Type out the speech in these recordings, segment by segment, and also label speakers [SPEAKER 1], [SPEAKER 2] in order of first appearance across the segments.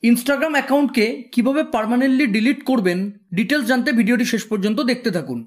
[SPEAKER 1] Instagram অ্যাকাউন্টকে কিভাবে permanently delete করবেন ডিটেলস জানতে ভিডিওটি শেষ পর্যন্ত দেখতে থাকুন।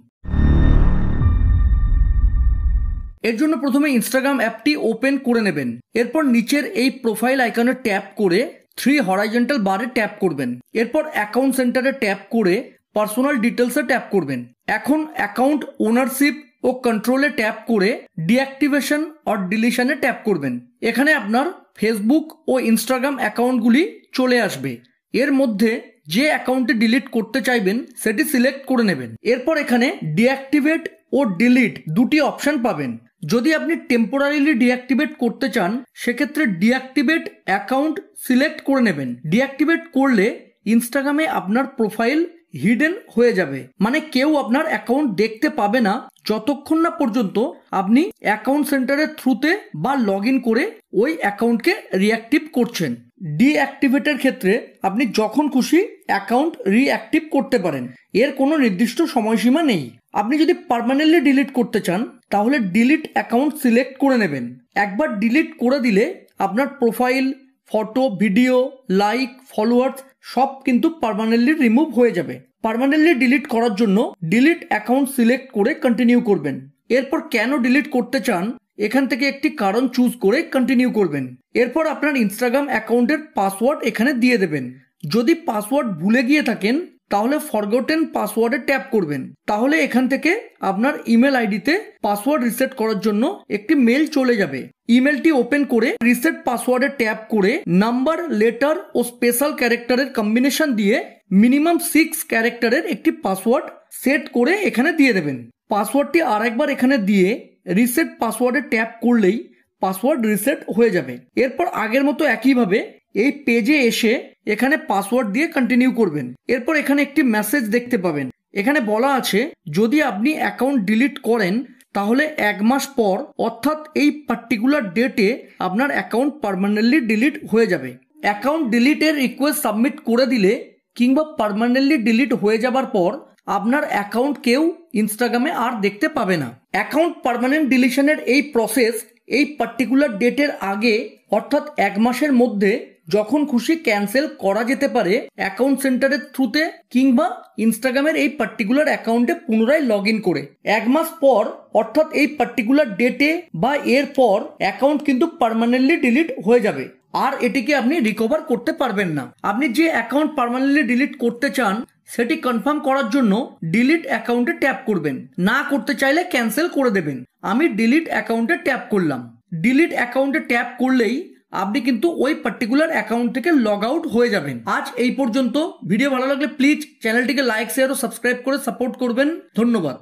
[SPEAKER 1] এর জন্য প্রথমে ইনস্টাগ্রাম অ্যাপটি ওপেন করে নেবেন। এরপর নিচের এই প্রোফাইল আইকনে ট্যাপ করে 3 হরাইজন্টাল বারে ট্যাপ করবেন। এরপর অ্যাকাউন্ট সেন্টারে ট্যাপ করে পার্সোনাল ডিটেলসে ট্যাপ করবেন। এখন অ্যাকাউন্ট ওনারশিপ ও কন্ট্রোলে ট্যাপ করে ডিঅ্যাক্টিভেশন অর ডিলিশনে ট্যাপ করবেন। এখানে আপনার ফেসবুক ও ইনস্টাগ্রাম অ্যাকাউন্টগুলি চলে আসবে। এর মধ্যে যে অ্যাকাউন্টটি ডিলিট করতে চাইবেন সেটি সিলেক্ট করে নেবেন। এরপর এখানে ডিঅ্যাক্টিভেট ও ডিলিট দুটি অপশন পাবেন। যদি আপনি টেম্পোরারিলি ডিঅ্যাক্টিভেট করতে চান সেক্ষেত্রে ডিঅ্যাক্টিভেট অ্যাকাউন্ট সিলেক্ট করে নেবেন। ডিঅ্যাক্টিভেট করলে ইনস্টাগ্রামে আপনার প্রোফাইল হিডেন হয়ে যাবে, মানে কেউ আপনার অ্যাকাউন্ট দেখতে পাবে না যতক্ষণ না পর্যন্ত আপনি অ্যাকাউন্ট সেন্টারের থ্রুতে বা লগ ইন করে ওই অ্যাকাউন্টকে রিঅ্যাক্টিভ করছেন। ডিঅ্যাক্টিভেটের ক্ষেত্রে আপনি যখন খুশি অ্যাকাউন্ট রিঅ্যাক্টিভ করতে পারেন, এর কোনো নির্দিষ্ট সময়সীমা নেই। আপনি যদি পার্মানেন্টলি ডিলিট করতে চান তাহলে ডিলিট অ্যাকাউন্ট সিলেক্ট করে নেবেন। একবার ডিলিট করে দিলে আপনার profile, photo, video, like, followers সব কিন্তু পার্মানেন্টলি রিমুভ হয়ে যাবে। পার্মানেন্টলি ডিলিট করার জন্য ডিলিট অ্যাকাউন্ট সিলেক্ট করে কন্টিনিউ করবেন। এরপর কেন ডিলিট করতে চান এখান থেকে একটি কারণ চুজ করে কন্টিনিউ করবেন। এরপর আপনার ইনস্টাগ্রাম অ্যাকাউন্টের পাসওয়ার্ড এখানে দিয়ে দেবেন। যদি পাসওয়ার্ড ভুলে গিয়ে থাকেন তাহলে ফরগটেন পাসওয়ার্ডে ট্যাপ করবেন। তাহলে এখান থেকে আপনার ইমেল আইডিতে পাসওয়ার্ড রিসেট করার জন্য একটি মেল চলে যাবে। ইমেলটি ওপেন করে রিসেট পাসওয়ার্ডে ট্যাপ করে নাম্বার, লেটার ও স্পেশাল ক্যারেক্টারের কম্বিনেশন দিয়ে মিনিমাম 6 ক্যারেক্টারের একটি পাসওয়ার্ড সেট করে এখানে দিয়ে দেবেন। পাসওয়ার্ডটি আরেকবার এখানে দিয়ে রিসেট পাসওয়ার্ডে ট্যাপ করলেই পাসওয়ার্ড রিসেট হয়ে যাবে। এরপর আগের মতো একইভাবে এই পেজে এসে এখানে পাসওয়ার্ড দিয়ে কন্টিনিউ করবেন। এরপর এখানে একটি মেসেজ দেখতে পাবেন। এখানে বলা আছে যদি আপনি অ্যাকাউন্ট ডিলিট করেন তাহলে 1 মাস পর অর্থাৎ এই পার্টিকুলার ডেটে আপনার অ্যাকাউন্ট পার্মানেন্টলি ডিলিট হয়ে যাবে। অ্যাকাউন্ট ডিলিটের রিকোয়েস্ট সাবমিট করে দিলে কিংবা পার্মানেন্টলি ডিলিট হয়ে যাবার পর আপনার অ্যাকাউন্ট কেউ ইনস্টাগ্রামে আর দেখতে পাবে না। অ্যাকাউন্ট পার্মানেন্ট ডিলিশনের এই প্রসেস এই পার্টিকুলার ডেটের আগে অর্থাৎ 1 মাসের মধ্যে যখন খুশি ক্যান্সেল করা যেতে পারে অ্যাকাউন্ট সেন্টারের থ্রুতে কিংবা ইনস্টাগ্রামের এই পার্টিকুলার অ্যাকাউন্টে পুনরায় লগ ইন করে। 1 মাস পর অর্থাৎ এই পার্টিকুলার ডেটে বা এর পর অ্যাকাউন্ট কিন্তু পার্মানেন্টলি ডিলিট হয়ে যাবে, আর এটিকে আপনি রিকভার করতে পারবেন না। আপনি যে অ্যাকাউন্ট পার্মানেন্টলি ডিলিট করতে চান সেটি কনফার্ম করার জন্য ডিলিট অ্যাকাউন্টে ট্যাপ করবেন। না করতে চাইলে ক্যান্সেল করে দেবেন। আমি ডিলিট অ্যাকাউন্টে ট্যাপ করলাম। ডিলিট অ্যাকাউন্টে ট্যাপ করলেই আপনি কিন্তু ওই পার্টিকুলার অ্যাকাউন্ট থেকে লগ আউট হয়ে যাবেন। আজ এই পর্যন্ত। ভিডিও ভালো লাগলে প্লিজ চ্যানেলটিকে লাইক, শেয়ার ও সাবস্ক্রাইব করে সাপোর্ট করবেন। ধন্যবাদ।